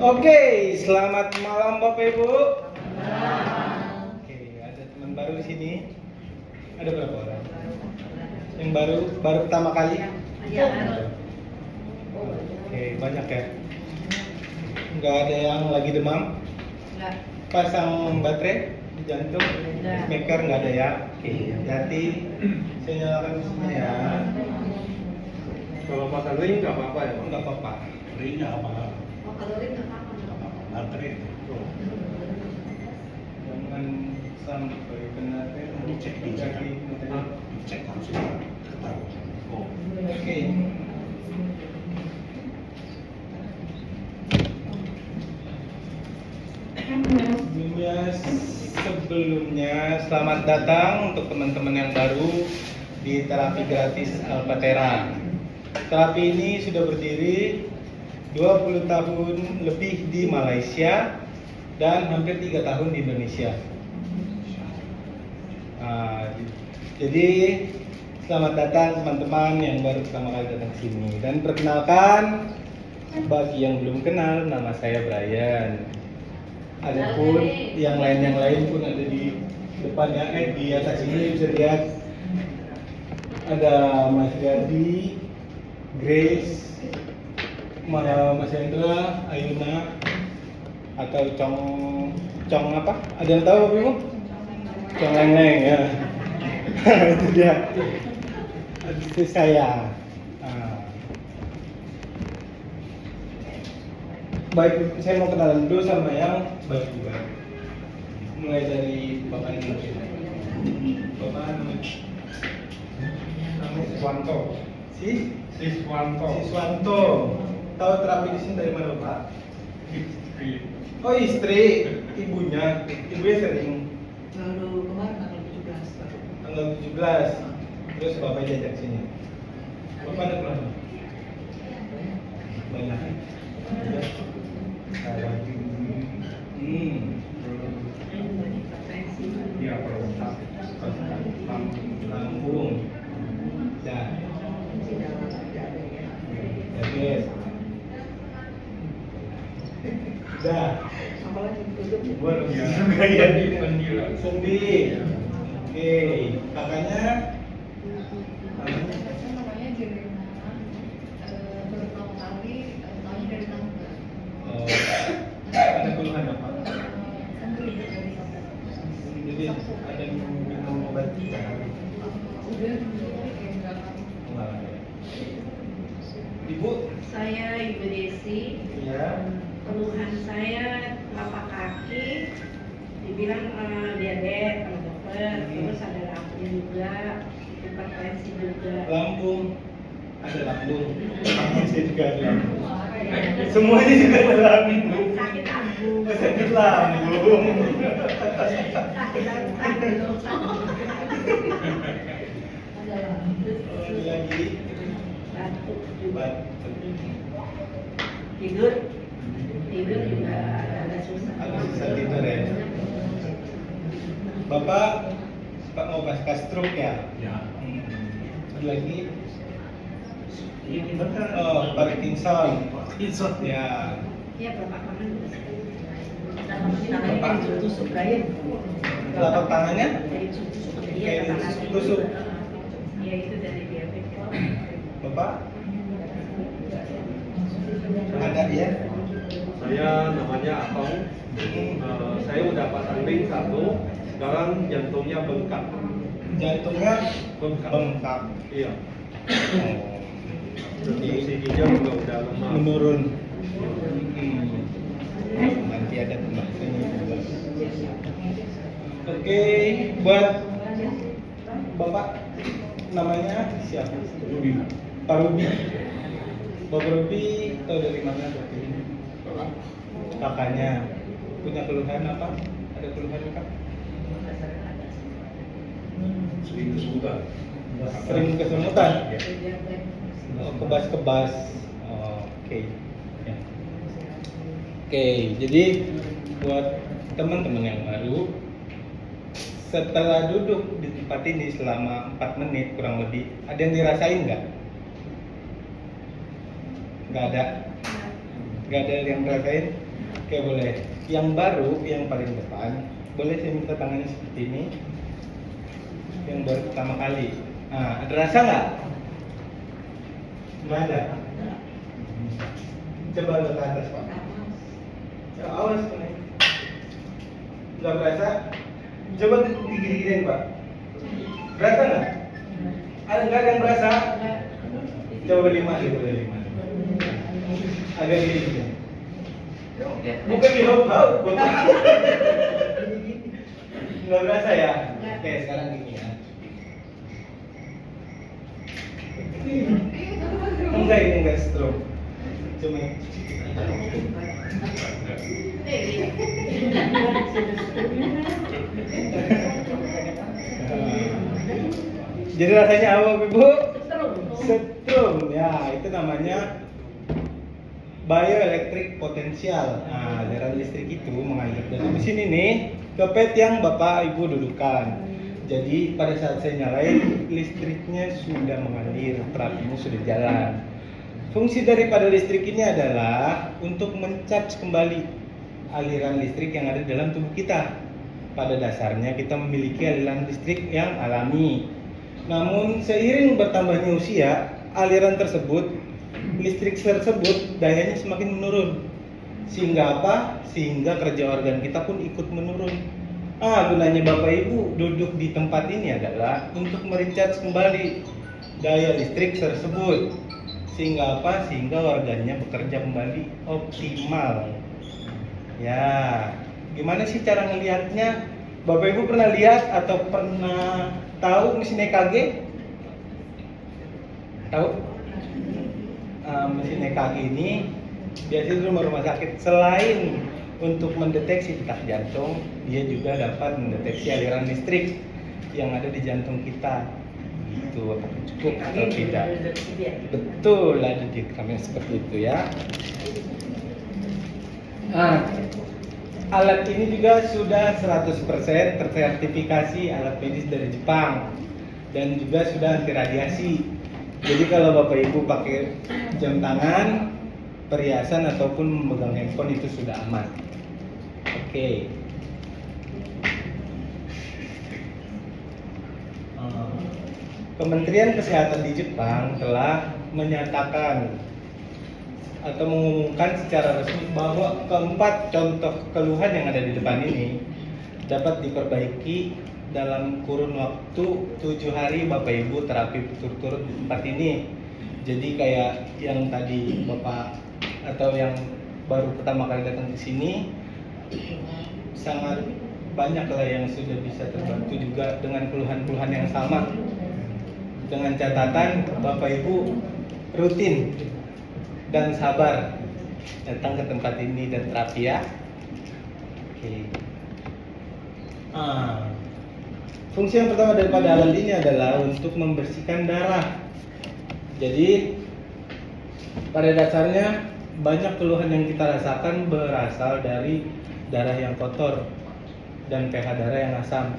Oke, selamat malam Bapak Ibu. Oke, ada teman baru di sini. Ada berapa orang? Yang baru pertama kali? Iya. Oke, banyak ya. Nggak ada yang lagi demam? Enggak. Pasang baterai di jantung? Nggak. Maker nggak ada ya? Oke, hati. Saya nyalakan di sini ya. Kalau pasang ring nggak apa-apa ya, Pak? Nggak apa-apa. Ring nggak apa-apa. Oh, kalau ring nggak apa-apa. Nggak apa-apa. Baterai. Jangan sampai kena Dicek. Hah? Dicek harus ketahuan. Oh. Oke. Sebelumnya selamat datang untuk teman-teman yang baru di terapi gratis Alpatera. Terapi ini sudah berdiri 20 tahun lebih di Malaysia dan hampir 3 tahun di Indonesia. Jadi selamat datang teman-teman yang baru pertama kali datang ke sini. Dan perkenalkan, bagi yang belum kenal, nama saya Brian. Adapun yang lain pun ada di depannya, di atas ini bisa lihat ada Mas Gadi, Grace, Mas Hendra, Ayuna, atau Cong apa? Ada yang tahu apa itu? Cong Leng ya. Itu dia. Itu saya. Baik, saya mau kenalan dulu sama yang baru juga. Mulai dari Bapak ini. Bapak namanya Siswanto. Siswanto. Tahu terapi di sini dari mana Bapak? Oh istri, ibunya sering Baru kemarin tanggal 17. tanggal 17. Terus Bapak diajak sini. Bapak ada berapa? Banyak. Iya, perontak. Lambung. Dah. Diabetes. Dah. Apalagi tutup. Buat Ya. gaya di Sendi. sendi. Oke, kakaknya namanya Namanya Jerena. Baru pertama kali tahunya dari tangga. ada keluhan apa? Sendiri dari tangga. Jadi ada minum obat tidak? Udah kayak enggak. Enggak ada. Ibu? Saya Ibu Desi. Ya. Keluhan saya telapak kaki, dibilang diabetes sama dokter, terus ada lambung juga, hipertensi juga. Lambung. Ada lambung. Saya juga ada lambung. Semuanya juga ada lambung. Sakit lambung. Sakit lambung. Sakit lambung. Ada lagi. Batuk juga. Batuk. Tidur juga agak susah. Agak susah tidur ya. Bapak mau pasca stroke ya? Ya. Ada lagi? Ini benar. Oh, Parkinson. Parkinson. Ya. Iya Bapak kangen. Bapak? Tangannya ditusuk Brian. Telapak tangannya? Dari tusuk. Kayak Iya tangannya ditusuk. Iya itu dari diabetes. Bapak? Ada ya? Saya namanya Atong. Saya udah pasang ring 1. Sekarang jantungnya bengkak. Jantungnya Bengkak. bengkak. Iya. Oh. Fungsi ginjal juga udah lemah. Menurun. Nanti ada pembahasannya juga. Oke, buat Bapak namanya siapa? Ruby. Pak Ruby. Bapak Ruby tahu dari mana berarti ini? Kakaknya punya keluhan apa? Ada keluhan apa? Sering kesulitan. Sering kesemutan? Ya. Oh, kebas-kebas. Oh, oke. Ya. Oke, jadi buat teman-teman yang baru, setelah duduk di tempat ini selama 4 menit kurang lebih, ada yang dirasain nggak? Nggak ada. Nggak ada yang ngerasain? Oke boleh. Yang baru, yang paling depan, boleh saya minta tangannya seperti ini. Yang baru pertama kali. Nah, ada rasa nggak? Nggak ada. Coba ke atas Pak. Ya, awas Pak. Nggak berasa? Coba digigit-gigitin Pak. Berasa nggak? Ada nggak ada yang berasa? Coba 5 deh, boleh 5. Agak gini. Bukan di hop-hop. Nggak berasa ya? Oke, sekarang gini ya. Enggak, ini enggak stroke. Cuma jadi rasanya apa Ibu? Setrum. Ya, itu namanya bioelectric potensial. Nah, aliran listrik itu mengalir dari mesin ini ke pet yang Bapak Ibu dudukan. Jadi pada saat saya nyalain, listriknya sudah mengalir, terapinya sudah jalan. Fungsi daripada listrik ini adalah untuk mencharge kembali aliran listrik yang ada dalam tubuh kita. Pada dasarnya kita memiliki aliran listrik yang alami. Namun seiring bertambahnya usia, aliran tersebut, listrik tersebut dayanya semakin menurun. Sehingga apa? Sehingga kerja organ kita pun ikut menurun. Gunanya Bapak Ibu duduk di tempat ini adalah untuk merecharge kembali daya listrik tersebut. Sehingga apa? Sehingga organnya bekerja kembali optimal. Ya, gimana sih cara ngelihatnya? Bapak Ibu pernah lihat atau pernah tahu mesin EKG? Tahu? Mesin EKG ini biasanya di rumah sakit selain untuk mendeteksi detak jantung, dia juga dapat mendeteksi aliran listrik yang ada di jantung kita. Gitu, apakah cukup atau tidak? Betul, ada diagramnya seperti itu ya. Alat ini juga sudah 100% tersertifikasi alat medis dari Jepang dan juga sudah anti radiasi. Jadi kalau Bapak Ibu pakai jam tangan, perhiasan ataupun memegang handphone itu sudah aman. Oke. Kementerian Kesehatan di Jepang telah menyatakan atau mengumumkan secara resmi bahwa keempat contoh keluhan yang ada di depan ini dapat diperbaiki dalam kurun waktu 7 hari Bapak Ibu terapi berturut-turut di tempat ini. Jadi kayak yang tadi Bapak atau yang baru pertama kali datang ke sini, sangat banyak lah yang sudah bisa terbantu juga dengan keluhan-keluhan yang sama. Dengan catatan Bapak Ibu rutin dan sabar datang ke tempat ini dan terapi ya. Oke. Fungsi yang pertama daripada alat ini adalah untuk membersihkan darah. Jadi pada dasarnya banyak keluhan yang kita rasakan berasal dari darah yang kotor dan pH darah yang asam.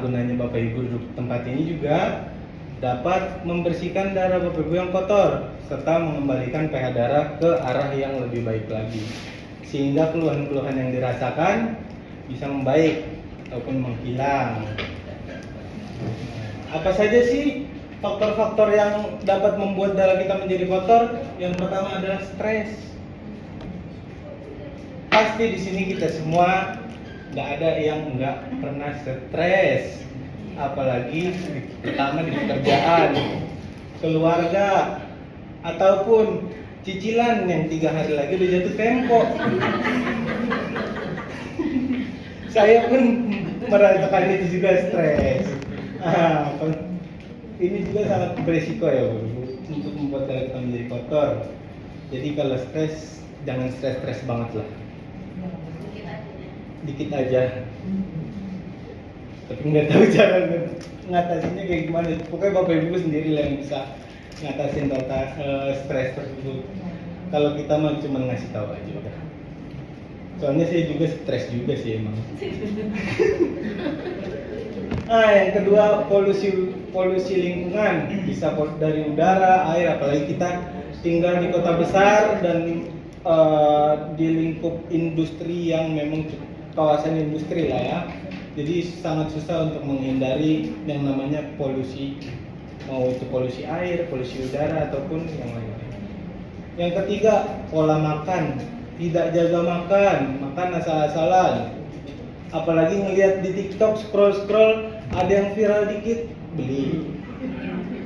Gunanya Bapak Ibu duduk di tempat ini juga dapat membersihkan darah Bapak Ibu yang kotor serta mengembalikan pH darah ke arah yang lebih baik lagi, sehingga keluhan-keluhan yang dirasakan bisa membaik ataupun menghilang. Apa saja sih faktor-faktor yang dapat membuat darah kita menjadi kotor? Yang pertama adalah stres. Pasti di sini kita semua nggak ada yang nggak pernah stres, apalagi pertama di pekerjaan, keluarga, ataupun cicilan yang 3 hari lagi udah jatuh tempo. Saya pun merasakan itu juga stres. Ini juga sangat beresiko ya Bu, untuk membuat darah kita menjadi kotor. Jadi kalau stres, jangan stres banget lah. Dikit aja. Tapi nggak tahu cara ngatasinnya kayak gimana. Pokoknya Bapak Ibu sendiri lah yang bisa ngatasin stres tersebut. Kalau kita mah cuma ngasih tahu aja udah. Soalnya saya juga stres juga sih emang. Yang kedua polusi lingkungan, bisa dari udara, air, apalagi kita tinggal di kota besar dan di lingkup industri yang memang kawasan industri lah ya. Jadi sangat susah untuk menghindari yang namanya polusi, mau itu polusi air, polusi udara ataupun yang lainnya. Yang ketiga, pola makan. Tidak jaga makan asal-asalan. Apalagi ngelihat di TikTok scroll ada yang viral dikit beli,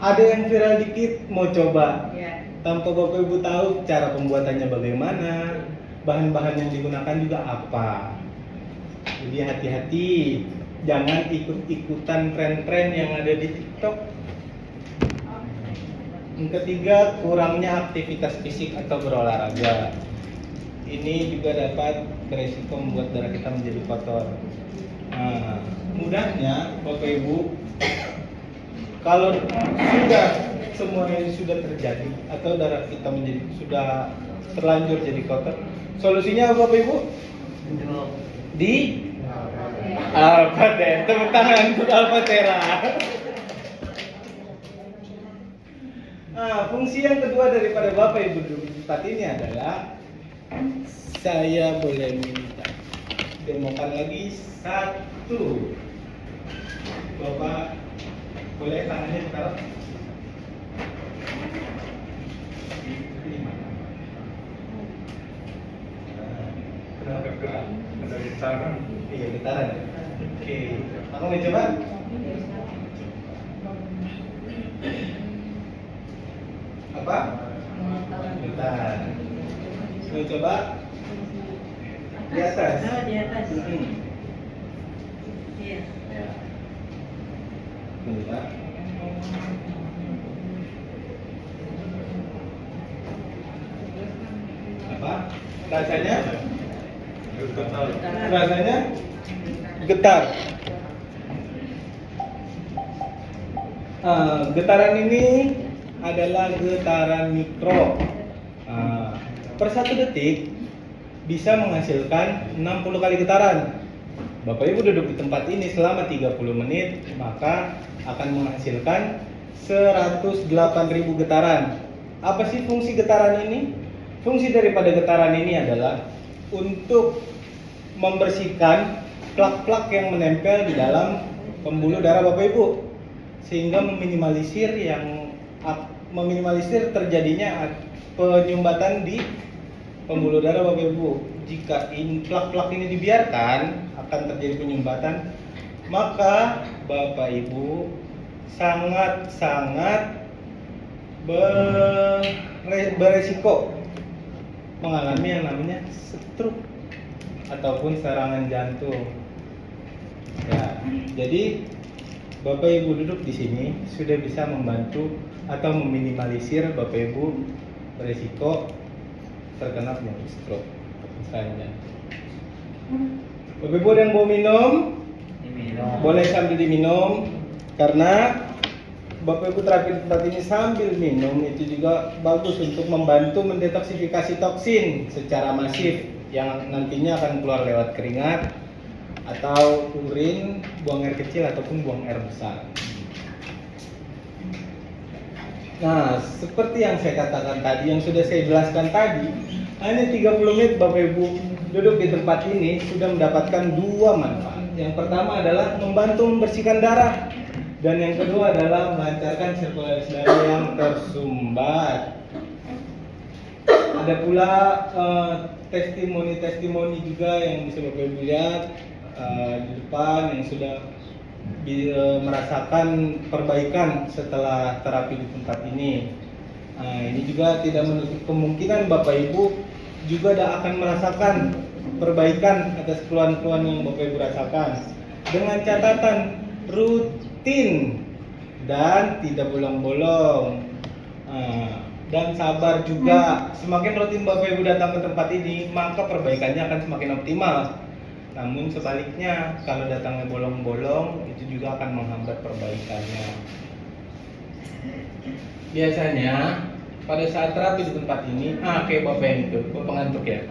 ada yang viral dikit mau coba, Ya. tanpa Bapak Ibu tahu cara pembuatannya bagaimana, bahan-bahan yang digunakan juga apa. Jadi hati-hati, jangan ikut-ikutan tren-tren yang ada di TikTok. Yang ketiga, kurangnya aktivitas fisik atau berolahraga. Ini juga dapat beresiko membuat darah kita menjadi kotor. Nah, mudahnya Bapak Ibu, kalau sudah semuanya sudah terjadi atau darah kita menjadi sudah terlanjur jadi kotor, solusinya apa Bapak Ibu? Di Alphatera. Tepuk tangan untuk Alphatera. Nah, fungsi yang kedua daripada Bapak Ibu duduk di tempat ini adalah, saya boleh minta demokan lagi satu. Bapak boleh tangannya ditaruh. Kenapa? Ada getaran. Iya, getaran. Oke, aku mau coba. Apa? Getaran. Mau coba? Di atas. Oh, di atas. Iya. Ya. Coba. Apa? Rasanya? Rasanya getar. Getaran ini adalah getaran mikro. Per 1 detik bisa menghasilkan 60 kali getaran. Bapak Ibu duduk di tempat ini selama 30 menit, maka akan menghasilkan 108.000 getaran. Apa sih fungsi getaran ini? Fungsi daripada getaran ini adalah untuk membersihkan plak-plak yang menempel di dalam pembuluh darah Bapak Ibu, sehingga meminimalisir terjadinya penyumbatan di pembuluh darah Bapak Ibu. Jika plak-plak ini dibiarkan, akan terjadi penyumbatan, maka Bapak Ibu sangat-sangat beresiko mengalami yang namanya stroke ataupun serangan jantung. Ya, jadi Bapak Ibu duduk di sini sudah bisa membantu atau meminimalisir Bapak Ibu beresiko terkena penyakit stroke misalnya. Bapak Ibu ada yang mau minum? Boleh sambil diminum, karena Bapak Ibu terapi di tempat ini sambil minum itu juga bagus untuk membantu mendetoksifikasi toksin secara masif yang nantinya akan keluar lewat keringat atau urin, buang air kecil ataupun buang air besar. Nah, seperti yang saya katakan tadi, yang sudah saya jelaskan tadi, hanya 30 menit Bapak Ibu duduk di tempat ini sudah mendapatkan 2 manfaat. Yang pertama adalah membantu membersihkan darah, dan yang kedua adalah melancarkan sirkulasi darah yang tersumbat. Ada pula testimoni juga yang bisa Bapak Ibu lihat di depan yang sudah merasakan perbaikan setelah terapi di tempat ini. Ini juga tidak menutup kemungkinan Bapak Ibu juga akan merasakan perbaikan atas keluhan-keluhan yang Bapak Ibu rasakan, dengan catatan rutin dan tidak bolong-bolong. Dan sabar juga. Semakin rutin Bapak Ibu datang ke tempat ini, maka perbaikannya akan semakin optimal. Namun sebaliknya, kalau datangnya bolong-bolong, itu juga akan menghambat perbaikannya. Biasanya pada saat terapi di tempat ini, kayak Bapak yang itu, Bapak ngantuk ya.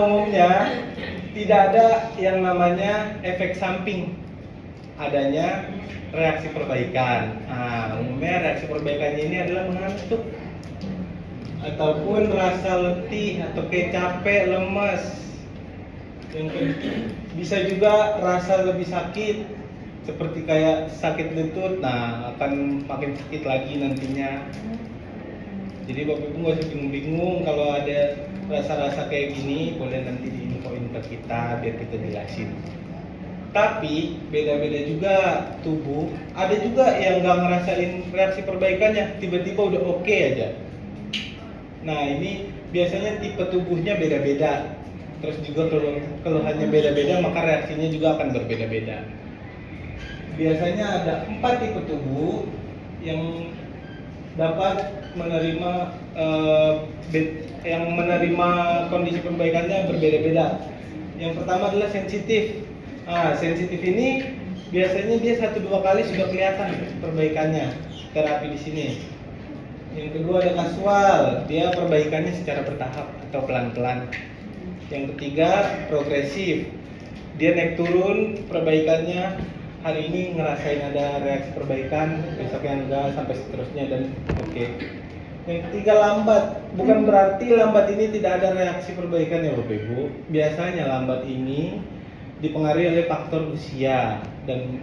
Umumnya tidak ada yang namanya efek samping, adanya reaksi perbaikan. Umumnya reaksi perbaikannya ini adalah mengantuk. ataupun rasa letih atau kayak capek, lemas. Bisa juga rasa lebih sakit, seperti kayak sakit lutut. Nah, akan makin sakit lagi nantinya. Jadi Bapak Ibu nggak usah bingung-bingung kalau ada rasa-rasa kayak gini, boleh nanti diinfoin ke kita biar kita jelasin. Tapi beda-beda juga tubuh. Ada juga yang nggak ngerasain reaksi perbaikannya, tiba-tiba udah oke aja. Nah, ini biasanya tipe tubuhnya beda-beda. Terus juga keluhannya beda-beda, maka reaksinya juga akan berbeda-beda. Biasanya ada 4 tipe tubuh yang dapat menerima kondisi perbaikannya berbeda-beda. Yang pertama adalah sensitif. Sensitif ini biasanya dia 1-2 kali sudah kelihatan perbaikannya terapi di sini. Yang kedua ada kasual, dia perbaikannya secara bertahap atau pelan-pelan. Yang ketiga progresif, dia naik turun perbaikannya. Hari ini ngerasain ada reaksi perbaikan, besoknya enggak, sampai seterusnya dan oke. Yang ketiga lambat, bukan berarti lambat ini tidak ada reaksi perbaikan ya Bapak Ibu. Biasanya lambat ini dipengaruhi oleh faktor usia dan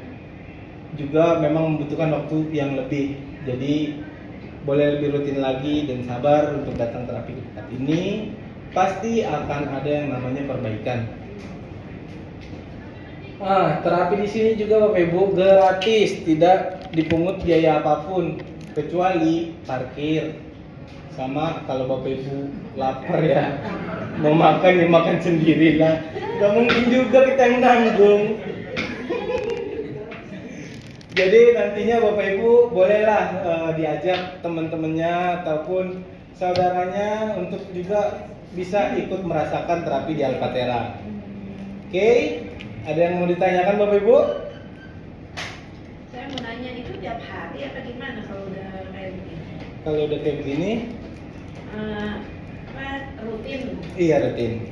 juga memang membutuhkan waktu yang lebih. Jadi boleh lebih rutin lagi dan sabar untuk datang terapi di tempat ini. Pasti akan ada yang namanya perbaikan. Terapi di sini juga Bapak Ibu gratis, tidak dipungut biaya apapun kecuali parkir. Sama kalau Bapak Ibu lapar ya, mau makan ya makan sendiri lah. Gak mungkin juga kita yang nanggung. Jadi nantinya Bapak Ibu bolehlah diajak teman-temannya ataupun saudaranya untuk juga bisa ikut merasakan terapi di Alpatera. Oke, ada yang mau ditanyakan Bapak Ibu? Saya mau nanya itu tiap hari apa gimana kalau udah kayak begini? Kalau udah kayak begini, Rutin? iya rutin.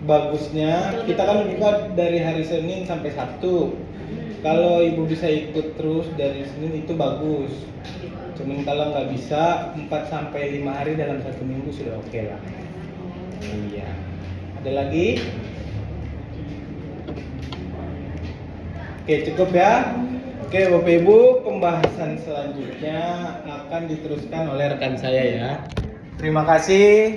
Bagusnya kita kan buka dari hari Senin sampai Sabtu. Kalau Ibu bisa ikut terus dari Senin itu bagus. Cuman kalau nggak bisa 4-5 hari dalam 1 minggu sudah oke lah. Iya. Ada lagi? Oke, cukup ya. Oke, Bapak Ibu, pembahasan selanjutnya akan diteruskan oleh rekan saya ya. Terima kasih.